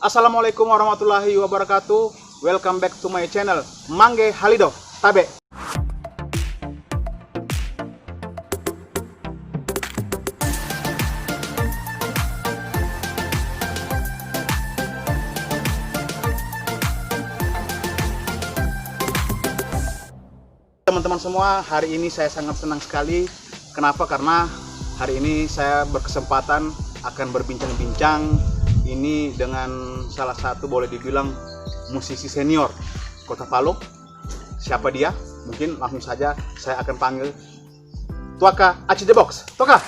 Assalamualaikum warahmatullahi wabarakatuh. Welcome back to my channel Mangge Halido Tabe. Teman-teman semua, hari ini saya sangat senang sekali. Kenapa? Karena hari ini saya berkesempatan akan berbincang-bincang ini dengan salah satu boleh dibilang musisi senior Kota Palu. Siapa dia? Mungkin langsung saja saya akan panggil Tuaka Aci The Box. Tuaka.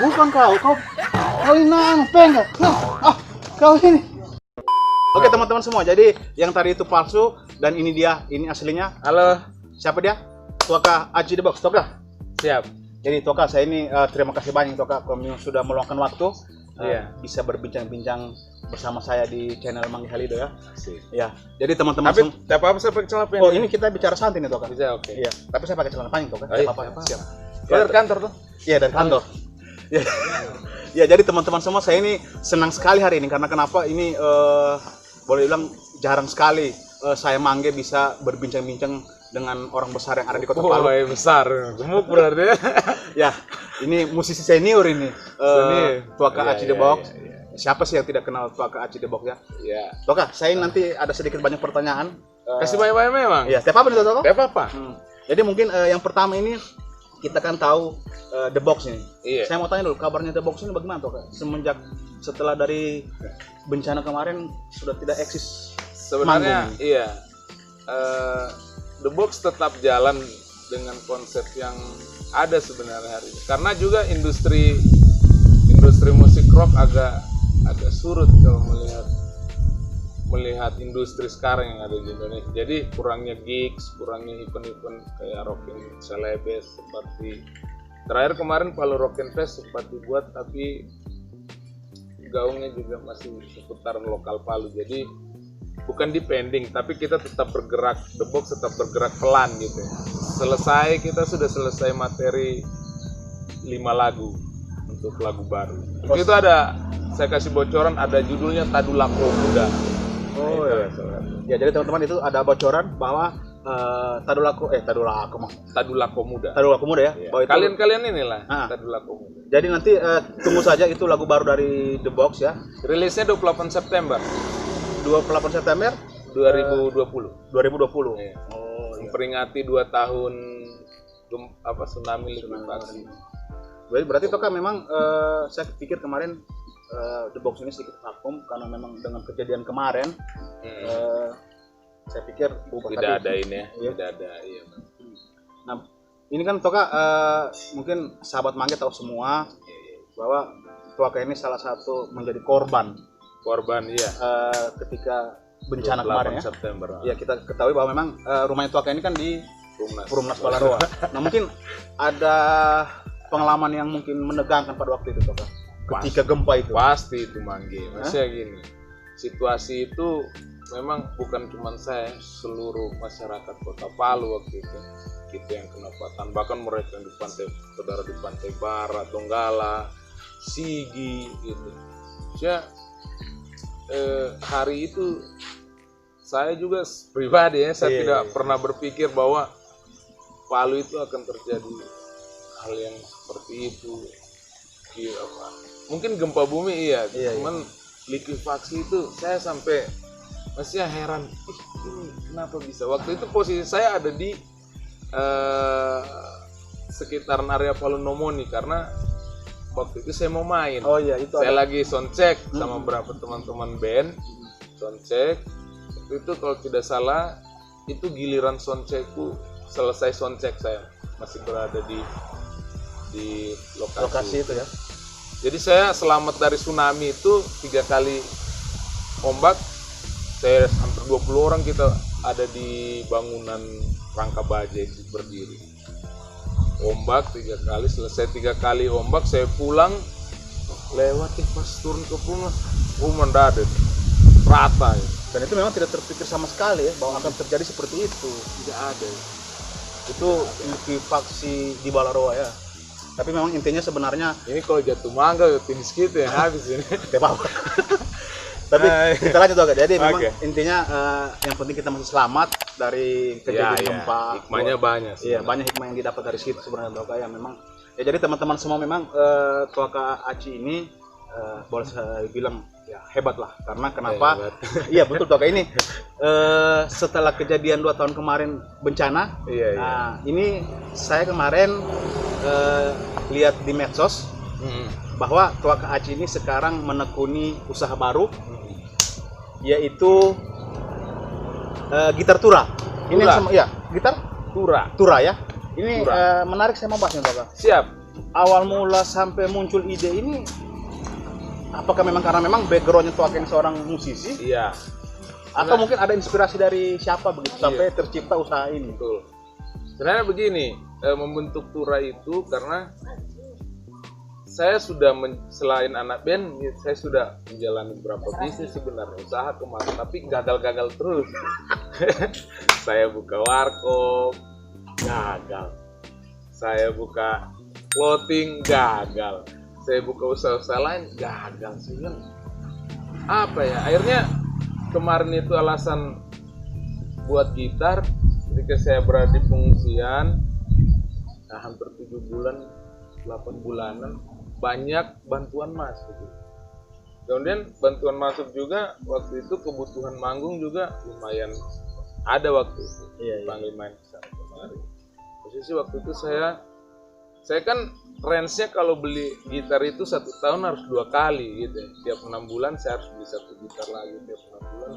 Bukan kau ini pengen. Kau ini. Oke teman-teman semua, jadi yang tadi itu palsu dan ini dia, ini aslinya. Halo, Siapa dia? Tuaka Aci The Box. Tuaka. siap. Jadi Tuaka, saya ini terima kasih banyak Tuaka kamu sudah meluangkan waktu bisa berbincang-bincang bersama saya di channel Mangge Halido ya. Asik. Ya. Jadi teman-teman Tapi apa saya pakai celana pendek? oh ini kita bicara santai nih Tuaka. Bisa, oke. Iya, tapi saya pakai celana panjang Tuaka. Oh, iya. Apa-apa. Siap. Oh, dari kantor tuh? Iya, dari kantor. Ya. Ya, jadi teman-teman semua, saya ini senang sekali hari ini karena kenapa ini boleh bilang jarang sekali saya Mangge bisa berbincang-bincang dengan orang besar yang ada di Kota Palu. Oh, besar. Gemuk berarti ya. Ya, ini musisi senior ini. Tuaka Iya, Aci The iya, Box. iya, iya. Siapa sih yang tidak kenal Tuaka Aci The Box ya? Iya. Tuaka, saya nanti ada sedikit banyak pertanyaan. Kasih banyak-banyak memang. Ya, tiap apa nih Tuaka? Gak apa-apa. Jadi mungkin yang pertama ini kita kan tahu The Box ini. Iya. Saya mau tanya dulu, kabarnya The Box ini bagaimana Tuaka? Setelah dari bencana kemarin sudah tidak eksis. Sebenarnya manggung. iya. The Box tetap jalan dengan konsep yang ada sebenarnya hari ini. Karena juga industri musik rock agak surut kalau melihat industri sekarang yang ada di Indonesia. Jadi kurangnya gigs, kurangnya event-event kayak Rockin Celebes seperti terakhir kemarin Palu Rockin Fest sempat dibuat tapi gaungnya juga masih seputaran lokal Palu. Jadi bukan depending, tapi kita tetap bergerak, The Box tetap bergerak pelan gitu. Kita sudah selesai materi 5 lagu untuk lagu baru. Itu ada, saya kasih bocoran, ada judulnya Tadulako Muda. Oh ya. Ya, jadi teman-teman itu ada bocoran bahwa Tadulako Muda. Muda ya. Iya. Bahwa itu- Kalian inilah Ah. Tadulako Muda. Jadi nanti tunggu saja itu lagu baru dari The Box ya. Rilisnya 28 September 28 September 2020. 2020. Iya. Oh, iya. Memperingati 2 tahun tsunami likuifaksi. Berarti itu kan memang saya pikir kemarin The Box ini sedikit vakum karena memang dengan kejadian kemarin saya pikir Tidak ada ini ya, Iya. tidak ada. Iya. Nah, ini kan Toka mungkin sahabat Mangge tahu semua bahwa Tuaka ini salah satu menjadi korban Iya. ketika bencana 28 kemarin ya. September. Ya, kita ketahui bahwa memang rumahnya Tuaka ini kan di Perumnas Balaroa. Nah, mungkin ada pengalaman yang mungkin menegangkan pada waktu itu Toka. Ketika gempa itu. Pasti itu Mangge. Maksudnya gini, situasi itu memang bukan cuma saya, seluruh masyarakat Kota Palu waktu itu. Kita yang kena patahan, bahkan mereka yang di pantai, saudara di Pantai Barat, Donggala, Sigi gitu. Ya, hari itu saya juga pribadi ya, saya tidak pernah berpikir bahwa Palu itu akan terjadi hal yang seperti itu. Iya, Pak. Mungkin gempa bumi iya, cuman likuifaksi itu saya sampai masih heran, ini kenapa bisa? Waktu itu posisi saya ada di sekitaran area Palu Nomoni karena waktu itu saya mau main. Oh iya, itu saya lagi soundcheck sama beberapa teman-teman band, soundcheck. Waktu itu kalau tidak salah itu giliran soundcheckku, selesai soundcheck saya masih berada di lokasi itu ya. Jadi saya selamat dari tsunami itu 3 kali ombak. Saya hampir 20 orang kita ada di bangunan rangka baja itu berdiri. Ombak 3 kali, selesai 3 kali ombak saya pulang lewat pas turun ke rumah mendadak rata ya. Dan itu memang tidak terpikir sama sekali ya bahwa akan terjadi seperti itu. Tidak ada. Itu likuifaksi di Balaroa ya. Tapi memang intinya sebenarnya Ini kalau jatuh mangga finish kita yang habis ini. tidak apa-apa. Tapi kita lanjut Toka. Jadi memang Oke. intinya yang penting kita masih selamat dari kejadian gempa. Hikmahnya banyak sih. Iya, banyak hikmah yang didapat dari situ sebenarnya Toka ya memang. Ya jadi teman-teman semua memang Toka Aci ini boleh saya bilang ya hebat lah karena kenapa? Hebat. Iya betul Toka ini setelah kejadian 2 tahun kemarin bencana. Iya, iya. Nah, ini saya kemarin lihat di medsos bahwa Toka Aci ini sekarang menekuni usaha baru yaitu gitar tura. Ini Tura. sama ya, gitar Tura. ya. Ini Tura. menarik saya mau bahas nih Toka. Siap. Awal mula sampai muncul ide ini apakah memang karena memang backgroundnya Toka yang seorang musisi Iya. atau mungkin ada inspirasi dari siapa begitu Iya. sampai tercipta usaha ini? Betul. Sebenarnya begini, membentuk Tura itu karena saya sudah selain anak band, saya sudah menjalani beberapa bisnis sebenarnya, usaha kemarin, tapi gagal-gagal terus. Saya buka warkop, gagal. Saya buka clothing, gagal. Saya buka usaha-usaha lain, gagal. Saya bilang, apa ya? Akhirnya kemarin itu alasan buat gitar ketika saya berada di pengungsian, hampir 7 bulan, 8 bulanan, banyak bantuan masuk. Kemudian bantuan masuk juga waktu itu kebutuhan manggung juga lumayan ada waktu itu. Iya, iya. Panggil main kesana kemari. Posisi waktu itu saya kan range-nya kalau beli gitar itu 1 tahun harus 2 kali gitu ya. Tiap 6 bulan saya harus beli 1 gitar lagi tiap 6 bulan.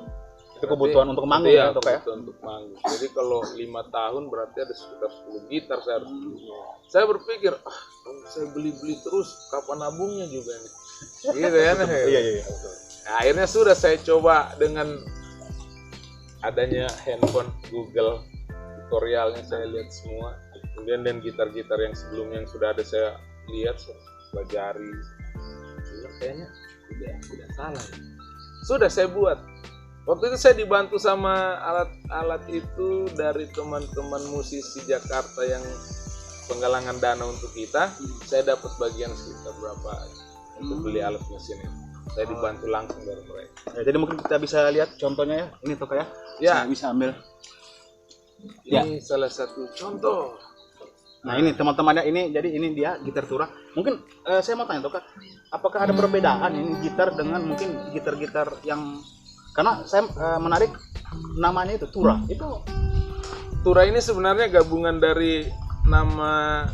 Itu kebutuhan untuk manggung Iya, ya Toka ya? kebutuhan untuk manggung. Jadi kalau 5 tahun berarti ada sekitar 10 gitar saya harus beli. Saya berpikir, kalau saya beli-beli terus, kapan nabungnya juga nih? Gitu kan? Iya. Nah, akhirnya sudah saya coba dengan adanya handphone Google, tutorialnya saya lihat semua. Kemudian dan gitar-gitar yang sebelumnya yang sudah ada saya lihat, saya pelajari. Kayaknya tidak salah. Sudah saya buat. Waktu itu saya dibantu sama alat-alat itu dari teman-teman musisi Jakarta yang penggalangan dana untuk kita. Saya dapat bagian sekitar berapa untuk beli alat mesin itu. Saya dibantu langsung dari mereka. Ya, jadi mungkin kita bisa lihat contohnya ya. Ini Toka ya. Ya. Saya bisa ambil. Ini salah satu contoh. Nah ini teman-temannya ini jadi ini dia gitar tura. Mungkin saya mau tanya Toka, apakah ada perbedaan ini gitar dengan mungkin gitar-gitar yang karena saya menarik namanya itu tura. Itu Tura ini sebenarnya gabungan dari nama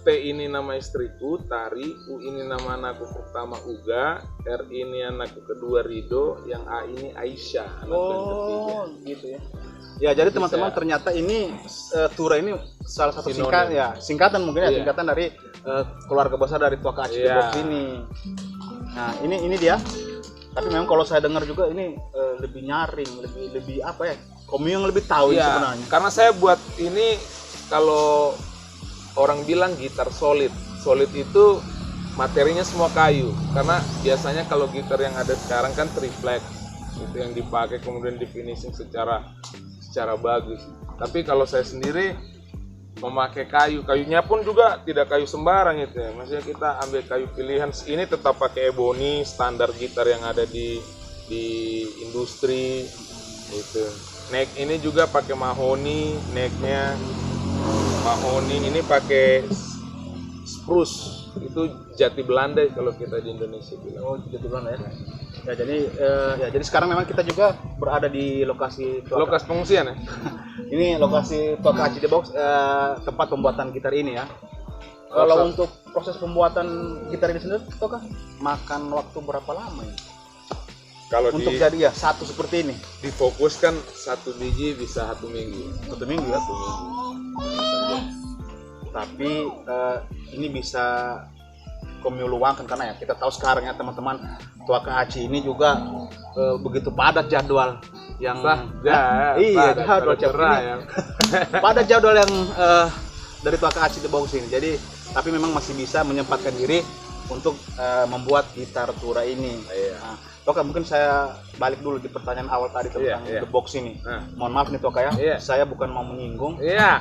T ini nama istriku, Tari, U ini nama anakku pertama Uga, R ini anakku kedua Rido, yang A ini Aisyah, anak yang ketiga. gitu ya. Ya jadi teman-teman ternyata ini tura ini salah satu Sinonim. singkatan mungkin ya, Iya. singkatan dari keluarga besar dari Toka Aci The Iya. Box ini. Nah ini dia. Tapi memang kalau saya dengar juga ini lebih nyaring, lebih apa ya? Komi yang lebih tahu ini Iya, sebenarnya. karena saya buat ini kalau orang bilang gitar solid. Solid itu materinya semua kayu. Karena biasanya kalau gitar yang ada sekarang kan triplex. Itu yang dipakai kemudian di finishing secara bagus. Tapi kalau saya sendiri memakai kayunya pun juga tidak kayu sembarang itu ya. Maksudnya kita ambil kayu pilihan. Ini tetap pakai ebony standar gitar yang ada di industri itu. Neck ini juga pakai mahoni, necknya mahoni. Ini pakai spruce, itu jati Belanda kalau kita di Indonesia bilang. Oh, jati Belanda ya. Ya jadi sekarang memang kita juga berada di lokasi Lokasi pengungsian ya. Ini lokasi Toka Aci The Box, tempat pembuatan gitar ini ya. Kalau untuk proses pembuatan gitar ini sendiri, Toka makan waktu berapa lama ya? Kalau Untuk jadi ya satu seperti ini, difokuskan 1 biji bisa 1 minggu. 1 minggu ya. Tapi ini bisa kami luangkan karena ya kita tahu sekarang ya teman-teman Toka Aci ini juga begitu padat jadwal yang Iya, jadwal cerah ini. ya. Padat jadwal yang dari Toka Aci The Box ini. Jadi tapi memang masih bisa menyempatkan diri untuk membuat gitar tura ini. Iya. Nah, Toka mungkin saya balik dulu di pertanyaan awal tadi tentang Iya. The Box ini. Nah. Mohon maaf nih Toka ya, Iya. saya bukan mau menyinggung. Iya.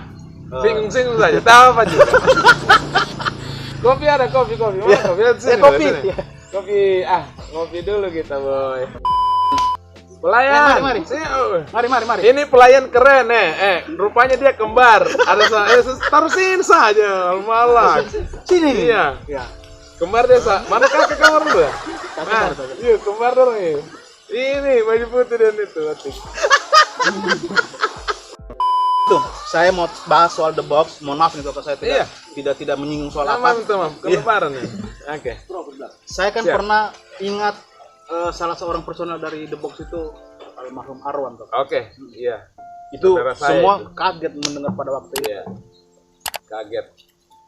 Singgung saja, tahu apa juga. Kopi ada kopi. Mana Ya. kopi? Sini, Kopi. sini. Ya. Kopi. Ngopi dulu kita, Boy. Pelayan. Mari. Sini, Mari. Ini pelayan keren, rupanya dia kembar. Tarusin saja, malah. Sini. Iya. Ya. Kembar dia, Mana kakak kamar dulu ya? Kasih. Iya, kembar dong ini. Ini baju putih dan itu. Tuh, saya mau bahas soal The Box. Mohon maaf nih kalau saya tidak menyinggung soal apa. Maaf, kelebaran ya. Oke. Saya kan Siap. pernah ingat salah seorang personel dari The Box itu almarhum Arwan tuh. Oke, iya. Itu Saudara saya semua itu. kaget mendengar pada waktu itu. Iya. Kaget.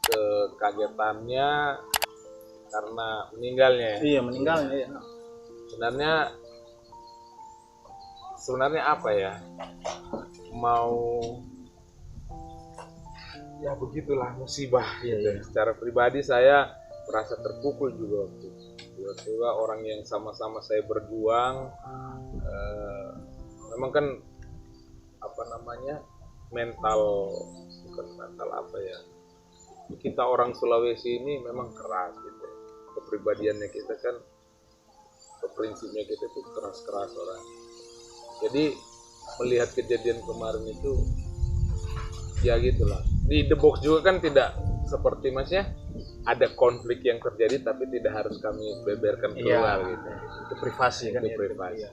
Kekagetannya karena meninggalnya ya. Iya, meninggalnya ya. Sebenarnya apa ya? Mau ya begitulah musibah gitu. Iya. Secara pribadi saya merasa terpukul juga waktu itu. Tiba-tiba orang yang sama-sama saya berjuang memang kan bukan mental apa ya, kita orang Sulawesi ini memang keras gitu. Kepribadiannya kita kan, prinsipnya kita tuh keras-keras orang. Jadi melihat kejadian kemarin itu ya gitulah. Di The Box juga kan tidak seperti masnya ada konflik yang terjadi tapi tidak harus kami beberkan keluar gitu. Itu privasi kan. Itu ya. privasi. Iya.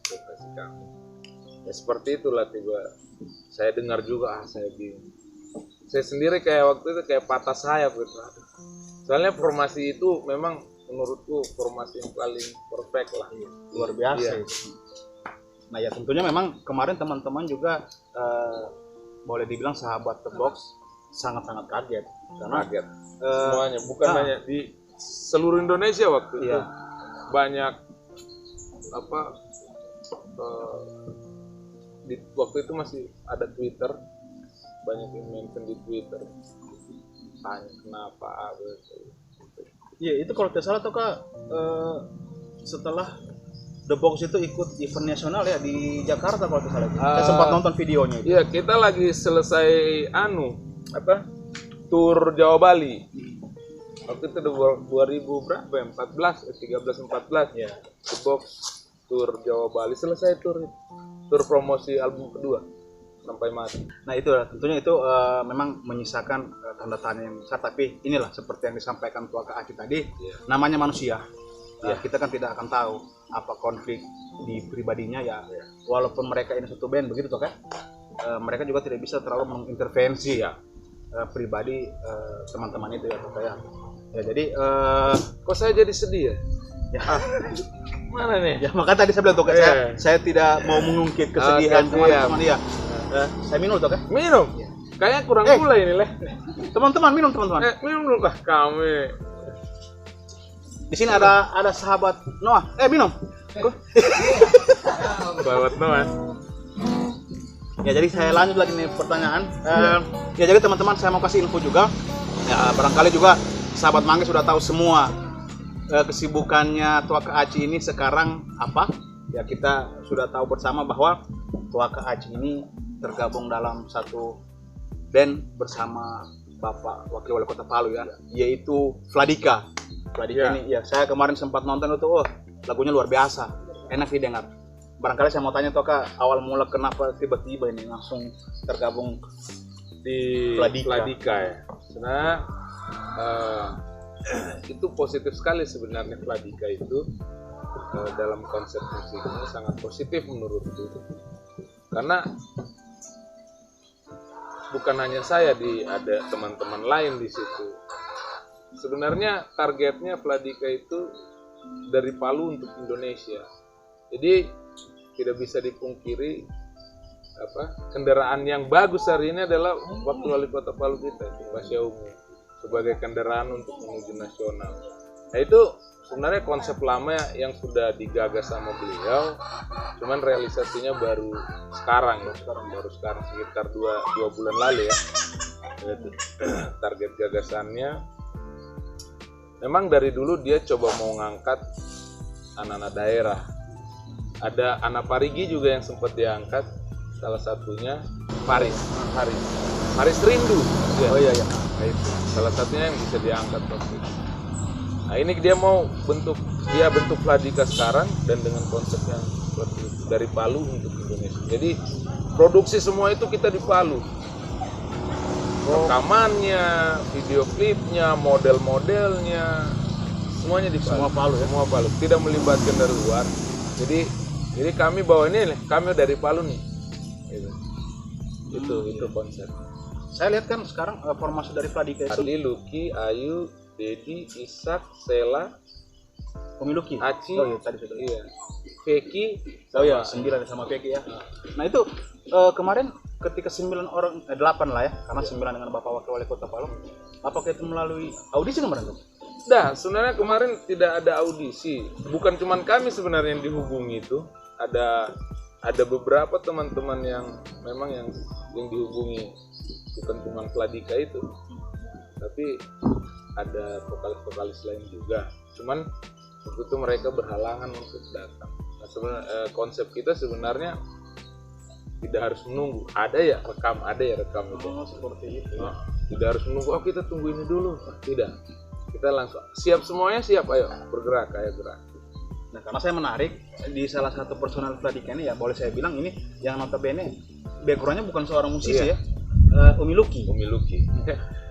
Privasi kami. Ya seperti itulah tiba saya dengar juga saya bingung. Saya sendiri kayak waktu itu kayak patah sayap gitu. Soalnya formasi itu memang menurutku formasi yang paling perfect lah. Luar biasa. Iya. Itu. Nah ya tentunya memang kemarin teman-teman juga boleh dibilang sahabat The Box sangat-sangat kaget karena Kaget. Semuanya bukan hanya di seluruh Indonesia waktu itu. Iya. Banyak waktu itu masih ada Twitter, banyak yang mention di Twitter tanya kenapa Iya itu kalau tidak salah tuh Kak setelah The Box itu ikut event nasional ya di Jakarta kalau tidak salah. Saya sempat nonton videonya itu. Iya, kita lagi selesai tur Jawa Bali. Waktu itu 2000 berapa ya? 13 14. Iya. The Box tur Jawa Bali, selesai tur promosi album kedua sampai mati. Nah itu tentunya itu memang menyisakan tanda tanya yang besar, tapi inilah seperti yang disampaikan Tua Kak Aci tadi, namanya manusia. Kita kan tidak akan tahu apa konflik di pribadinya ya. Walaupun mereka ini satu band begitu toh kan, mereka juga tidak bisa terlalu mengintervensi pribadi teman-teman itu ya toh ya. Ya jadi Kok saya jadi sedih ya? ya Mana nih? ya maka tadi saya bilang tuh Kak, saya tidak mau mengungkit kesedihan teman-teman dia. Saya minum toh kan? Minum. Kayaknya kurang gula ini leh. Teman-teman minum teman-teman. Minum dulu lah kami. Di sini ada sahabat Noah. Minum. Bawat Noah. Ya jadi saya lanjut lagi nih pertanyaan. Ya jadi teman-teman saya mau kasih info juga. Ya barangkali juga sahabat Mangga sudah tahu semua kesibukannya Tua Kak Aci ini sekarang apa? Ya kita sudah tahu bersama bahwa Tua Kak Aci ini tergabung dalam satu band bersama Bapak Wakil Wali Kota Palu ya, yaitu Vladika. Vladika ini ya saya kemarin sempat nonton itu, lagunya luar biasa, enak didengar. Barangkali saya mau tanya Tua Kak, awal mula kenapa tiba-tiba ini langsung tergabung di Vladika ya. Sebenarnya itu positif sekali sebenarnya Vladika itu dalam konsep musiknya sangat positif menurutku. Karena bukan hanya saya, ada teman-teman lain di situ. Sebenarnya targetnya Vladika itu dari Palu untuk Indonesia. Jadi tidak bisa dipungkiri kendaraan yang bagus hari ini adalah Wakil Wali Kota Palu kita, Pak Syaumu, sebagai kendaraan untuk menuju nasional. Nah itu sebenarnya konsep lama yang sudah digagas sama beliau, cuman realisasinya baru sekarang sekitar dua bulan lalu ya. Target gagasannya memang dari dulu dia coba mau ngangkat anak-anak daerah. Ada anak Parigi juga yang sempat diangkat, salah satunya Faris Rindu. Oh iya. Nah, itu salah satunya yang bisa diangkat waktu itu. Nah ini dia bentuk Pladika sekarang dan dengan konsep yang seperti itu, dari Palu untuk Indonesia. Jadi produksi semua itu kita di Palu. Rekamannya, video klipnya, model-modelnya, semuanya di Palu. Semua Palu ya? Semua Palu, tidak melibatkan dari luar. Jadi kami bawa ini, kami dari Palu nih. Itu konsep. Saya lihat kan sekarang formasi dari Pladika itu Adi, Lucky, Ayu, Dedi, Ishak, Sela, Umi Lucky. Aci, Oh iya tadi sudah. iya, Feki, Oh iya 9 sama Peki ya. Nah itu kemarin ketika 8 lah ya, karena 9 dengan Bapak Wakil Wali Kota Palu. Apakah itu melalui audisi kemarin tuh? Nah, sebenarnya kemarin tidak ada audisi. Bukan cuma kami sebenarnya yang dihubungi itu. Ada beberapa teman-teman yang memang yang dihubungi, bukan cuma Pladika itu, tapi ada vokalis-vokalis lain juga. Cuman waktu itu mereka berhalangan untuk datang. Nah, sebenarnya konsep kita sebenarnya tidak harus menunggu. Ada ya rekam itu. Oh seperti itu. Nah, tidak harus menunggu. Oh kita tunggu ini dulu. Nah, tidak. Kita langsung siap semuanya, siap, ayo bergerak, ayo gerak. Nah karena saya menarik di salah satu personal Pladika ini ya, boleh saya bilang ini yang notabene backgroundnya bukan seorang musisi Iya. ya, Umi Lucky. Umi Lucky.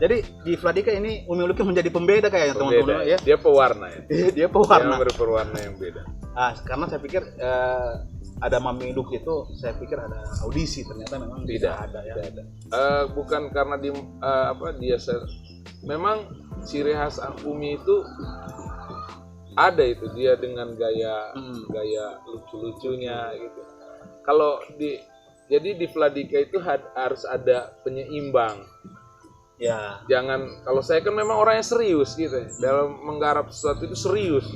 Jadi di Pladika ini Umi Lucky menjadi pembeda kayaknya teman-teman ya. Dia pewarna ya. Dia pewarna. Dia berwarna yang beda. Nah, karena saya pikir ada Mami Lucky itu, saya pikir ada audisi, ternyata memang tidak ada ya. Tidak ada. Bukan karena memang ciri khas Umi itu ada itu, dia dengan gaya lucu-lucunya gitu. Kalau jadi di Pladika itu harus ada penyeimbang. Ya. Jangan, kalau saya kan memang orangnya serius gitu ya. Dalam menggarap sesuatu itu serius.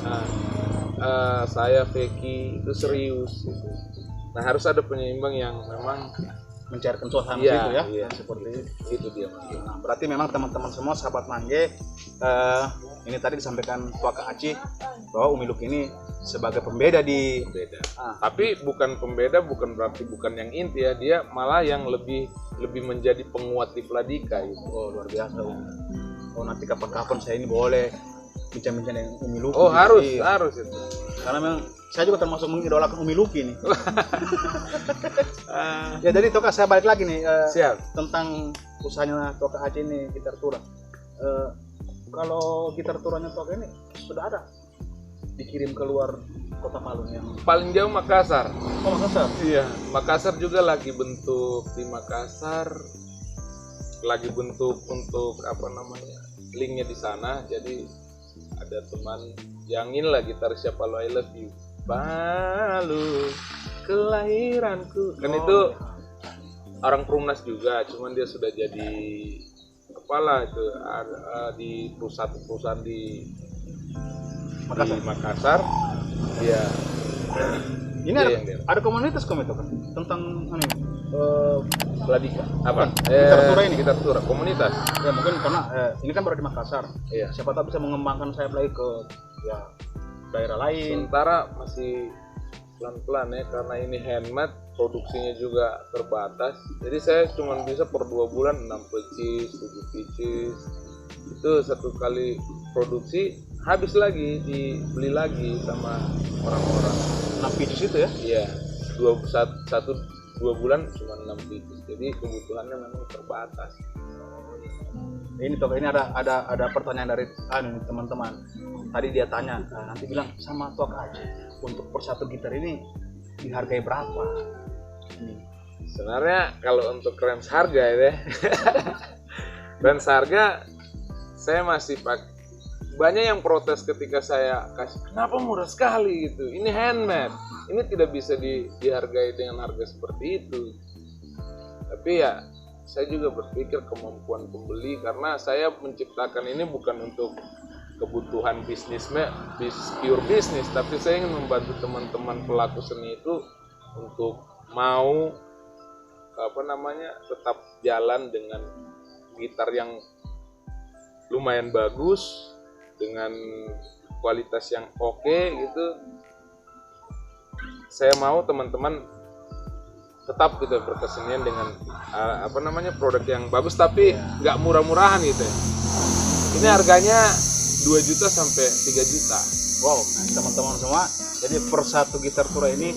Nah, saya Feki itu serius gitu. Nah, harus ada penyeimbang yang memang Mencairkan suasana iya, situ ya. iya. Seperti itu. Itu dia Mas. Nah, berarti memang teman-teman semua sahabat Mangge, ini tadi disampaikan Tuaka Aci bahwa Umi Lucky ini sebagai pembeda di Pembeda. Tapi bukan pembeda, bukan berarti bukan yang inti ya, dia malah yang lebih menjadi penguat di Pladika gitu. Oh luar biasa. Oh nanti kapan-kapan saya ini boleh bincang-bincang dengan Umi Lucky. Oh gitu. harus itu. Karena memang saya juga termasuk mengidolakan Umi Lucky nih. Ya jadi Toka saya balik lagi nih Siap. tentang usahanya Toka Aci ini gitar tura. Kalau gitar turanya Toka ini sudah ada dikirim keluar kota Palu yang Paling jauh Makassar. Oh Makassar. Iya, Makassar juga lagi bentuk di Makassar, lagi bentuk untuk linknya di sana. Jadi ada teman yang inilah gitarisnya Palu I Love You. Palu kelahiranku. Kan itu orang Perumnas juga, cuman dia sudah jadi kepala itu di perusahaan di Makassar. Iya. Ini ada komunitas itu kan tentang Pladika. Apa? Gitar tura ini. Gitar tura komunitas. Ya mungkin karena ini kan baru di Makassar. Iya. Siapa tahu bisa mengembangkan saya lagi ke ya daerah lain. Sementara masih pelan-pelan ya, karena ini handmade, produksinya juga terbatas. Jadi saya cuma bisa per 2 bulan 6 pieces, 7 pieces. Itu satu kali produksi habis lagi, dibeli lagi sama orang-orang. 6 pieces itu ya? Iya, 2 bulan cuma 6 pieces. Jadi kebutuhannya memang terbatas. Ini Toka, ini ada pertanyaan dari teman-teman. Tadi dia tanya, nanti bilang sama Toka Aci, untuk per satu gitar ini dihargai berapa? Ini. Sebenarnya kalau untuk range harga ya, range harga saya masih pakai. Banyak yang protes ketika saya kasih, kenapa murah sekali gitu, ini handmade, ini tidak bisa dihargai dengan harga seperti itu. Tapi ya saya juga berpikir kemampuan pembeli, karena saya menciptakan ini bukan untuk kebutuhan pure bisnis, tapi saya ingin membantu teman-teman pelaku seni itu untuk mau tetap jalan dengan gitar yang lumayan bagus, dengan kualitas yang oke gitu. Saya mau teman-teman tetap gitu berkesenian dengan produk yang bagus tapi nggak murah-murahan gitu ya. Ini harganya 2 juta sampai 3 juta. Wow, teman-teman semua, jadi per satu gitar Tura ini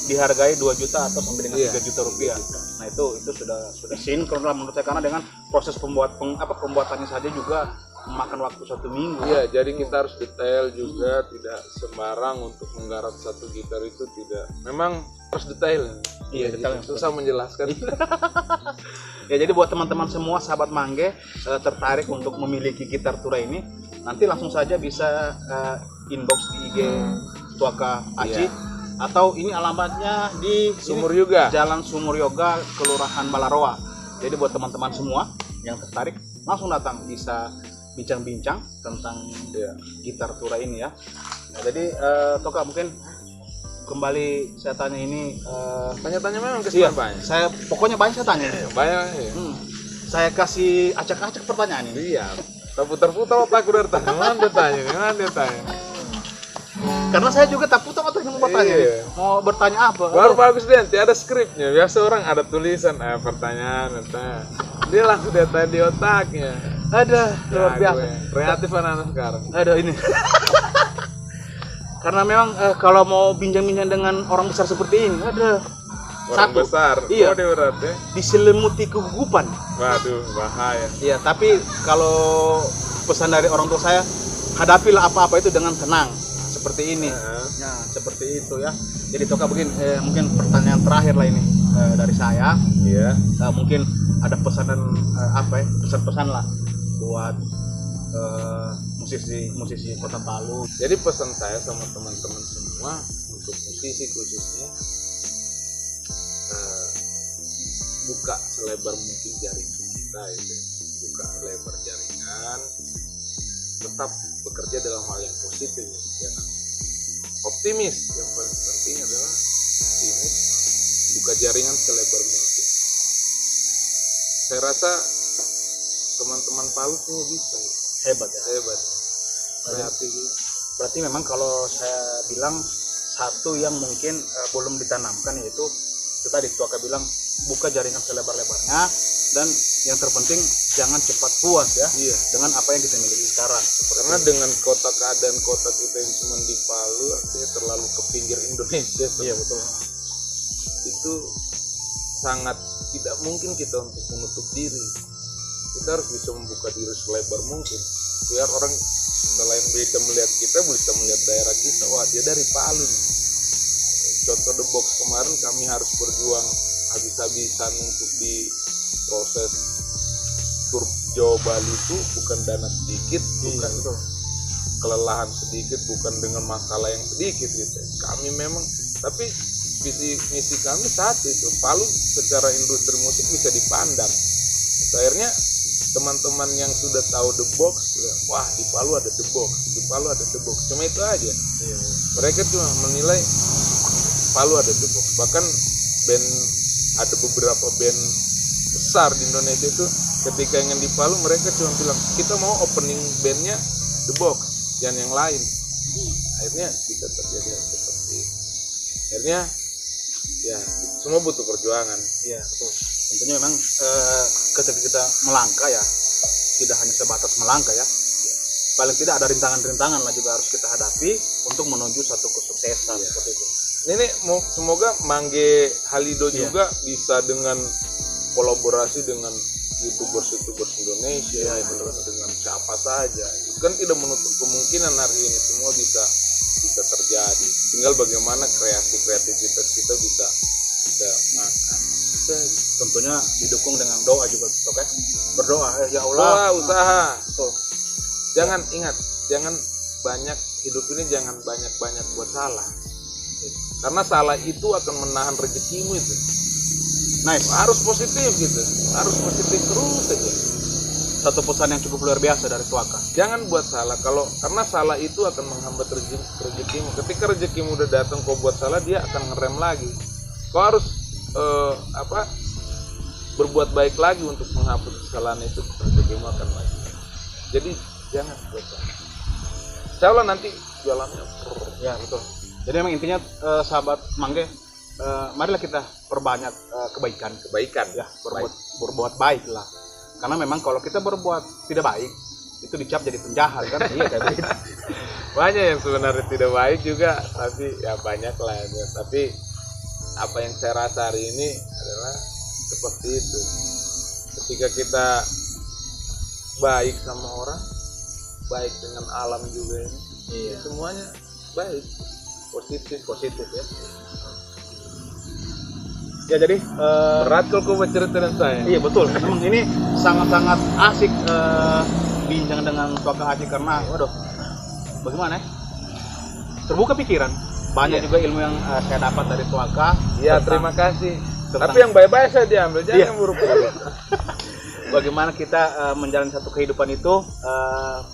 dihargai 2 juta atau sampai dengan 3 juta rupiah. Nah itu sudah sinkron lah menurut saya, karena dengan proses pembuatannya saja juga memakan waktu 1 minggu. Iya, jadi kita harus detail juga, tidak sembarang untuk menggarap satu gitar itu tidak. Memang harus detail. Iya, detail. Susah menjelaskan. Ya, jadi buat teman-teman semua sahabat Mangge tertarik untuk memiliki gitar Tura ini, nanti langsung saja bisa inbox di IG Tuaka Aci. Atau ini alamatnya di Sumur Yoga, Jalan Sumur Yoga, Kelurahan Balaroa. Jadi buat teman-teman semua yang tertarik langsung datang, bisa bincang-bincang tentang gitar Tura ini ya. Nah, jadi Toka, mungkin kembali saya tanya ini, tanya-tanya memang kesulitan banyak. Saya pokoknya banyak saya tanya. Banyak. Saya kasih acak-acak pertanyaan ini. Iya. Putar-putar otak udah tanya. Mana dia tanya. Karena saya juga tak putar otak mau bertanya. Mau bertanya apa? Baru bagus deh, nanti ada skripnya. Biasa orang ada tulisan pertanyaan, dia langsung dia tanya di otaknya. Ada, luar biasa. Kreatif anak-anak sekarang. Ada ini. Karena memang kalau mau bincang-bincang dengan orang besar seperti ini, ada orang besar. Iya. Berat ya. Diselimuti kegugupan. Waduh, bahaya. Iya, tapi kalau pesan dari orang tua saya, hadapilah apa-apa itu dengan tenang. Seperti ini. Ya, seperti itu ya. Jadi Toka, mungkin pertanyaan terakhir lah ini dari saya. Iya. Mungkin ada pesanan pesan-pesan lah buat musisi Kota Palu. Jadi pesan saya sama teman-teman semua, untuk musisi khususnya, buka selebar mungkin jaringan kita itu, buka lebar jaringan, tetap bekerja dalam hal yang positif ya. Optimis, yang paling penting adalah optimis, buka jaringan selebar mungkin. Saya rasa teman-teman Palu semua bisa. Hebat ya. Kreatif. Berarti memang kalau saya bilang satu yang mungkin belum ditanamkan, yaitu itu tadi Tuaka bilang, buka jaringan selebar-lebarnya, dan yang terpenting jangan cepat puas ya dengan apa yang kita miliki sekarang. Karena dengan keadaan kota kita yang cuma di Palu, artinya terlalu ke pinggir Indonesia. Iya betul. Itu sangat tidak mungkin kita untuk menutup diri. Kita harus bisa membuka diri selebar mungkin, biar orang selain bisa melihat kita, bisa melihat daerah kita. Wah, dia dari Palu nih. Contoh The Box kemarin, kami harus berjuang habis-habisan untuk di proses tur Jawa Bali itu bukan dana sedikit, bukan kelelahan sedikit, bukan dengan masalah yang sedikit gitu. Kami memang, tapi misi kami satu itu, Palu secara industri musik bisa dipandang. Akhirnya teman-teman yang sudah tahu The Box, wah di Palu ada The Box, di Palu ada The Box, cuma itu aja. Mereka cuma menilai Palu ada The Box. Bahkan ada beberapa band besar di Indonesia itu ketika ingin di Palu, mereka cuma bilang kita mau opening bandnya The Box, jangan yang lain. Akhirnya bisa terjadi seperti itu. Akhirnya ya semua butuh perjuangan. Iya betul. Tentunya memang ketika kita melangkah ya, tidak hanya sebatas melangkah ya, paling tidak ada rintangan-rintangan lah juga harus kita hadapi untuk menuju satu kesuksesan seperti itu. Ini semoga Mangge Halido juga bisa dengan kolaborasi dengan YouTubers Indonesia, dengan siapa saja. Kan tidak menutup kemungkinan hari ini semua bisa terjadi. Tinggal bagaimana kreativitas kita bisa makan. Tentunya didukung dengan doa juga, oke? Berdoa, ya Doa, Allah. usaha. Jangan banyak, hidup ini jangan banyak buat salah. Karena salah itu akan menahan rezekimu itu. Nice. Harus positif gitu. Harus positif terus aja. Satu pesan yang cukup luar biasa dari Tuaka. Jangan buat salah, karena salah itu akan menghambat rezekimu. Ketika rezekimu udah datang, kau buat salah, dia akan ngerem lagi. Kau harus berbuat baik lagi untuk menghapus kesalahan itu, rezekimu akan lagi. Jadi jangan buat salah. Insya Allah nanti jualannya. Ya betul. Jadi memang intinya sahabat Mangge, marilah kita perbanyak kebaikan ya, berbuat baik lah. Karena memang kalau kita berbuat tidak baik itu dicap jadi penjahat kan. Iya kayak begitu. Banyak yang sebenarnya tidak baik juga, tapi ya banyak lah ya. Tapi apa yang saya rasa hari ini adalah seperti itu. Ketika kita baik sama orang, baik dengan alam juga ini, semuanya baik, positif ya. Ya jadi Berat kalau kau bercerita dengan saya. iya betul. Memang ini sangat-sangat asik bincang dengan Tuaka Haji karena waduh bagaimana ya? Terbuka pikiran. Banyak juga ilmu yang saya dapat dari Tuaka. Iya, terima kasih. Tapi yang baik-baik saya diambil, jangan yang buruk-buruk. Bagaimana kita menjalani satu kehidupan itu,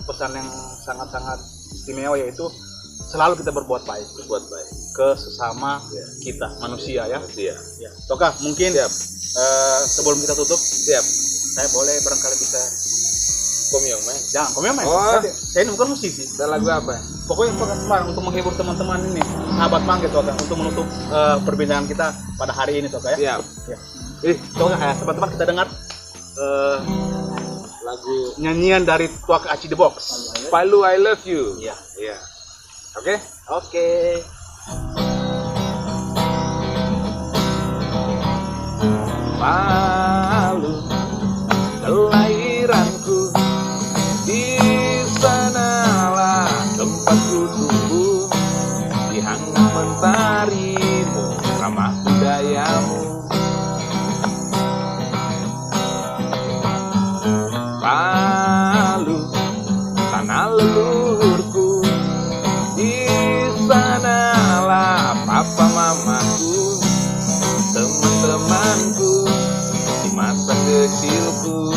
pesan yang sangat-sangat istimewa yaitu selalu kita berbuat baik ke sesama kita manusia ya. Ya. Toka mungkin sebelum kita tutup, saya boleh barangkali bisa Komyong, men. jangan komen main. Oh. Saya ini bukan musisi. Ada lagu apa? Pokoknya Toka untuk menghibur teman-teman ini, sahabat Mangga Toka untuk menutup perbincangan kita pada hari ini Toka ya. Siap. Ya. Jadi Toka teman-teman kita dengar Lagu nyanyian dari Tuaka Haji The Box. Palu I Love You. Iya. Iya. Oke? Oke. Palu kelahiranku, di sanalah tempatku tumbuh, di hangat mentarimu, ramah budayamu. Palu, tanah leluhurku, di sanalah papa mamaku, teman-temanku di masa kecilku.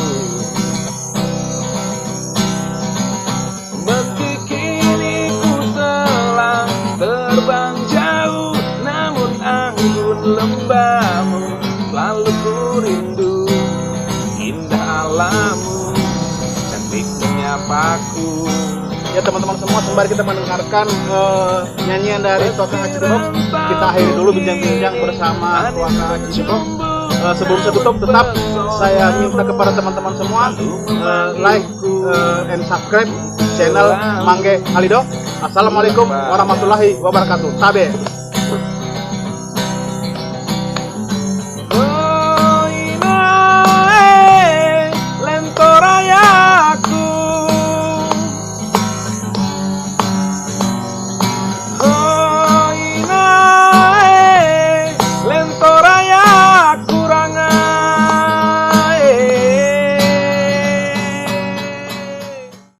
Meski kini ku telah terbang jauh, namun anggun lembahmu selalu ku rindu. Indah alammu, cantik menyapaku. Ya teman-teman semua, sembari kita mendengarkan nyanyian dari Tuaka Haji The Box, kita akhiri dulu bincang-bincang bersama Tuaka Haji The Box. Sebelum saya tutup, tetap saya minta kepada teman-teman semua like and subscribe channel Mangge Halido. Assalamualaikum warahmatullahi wabarakatuh. Tabe.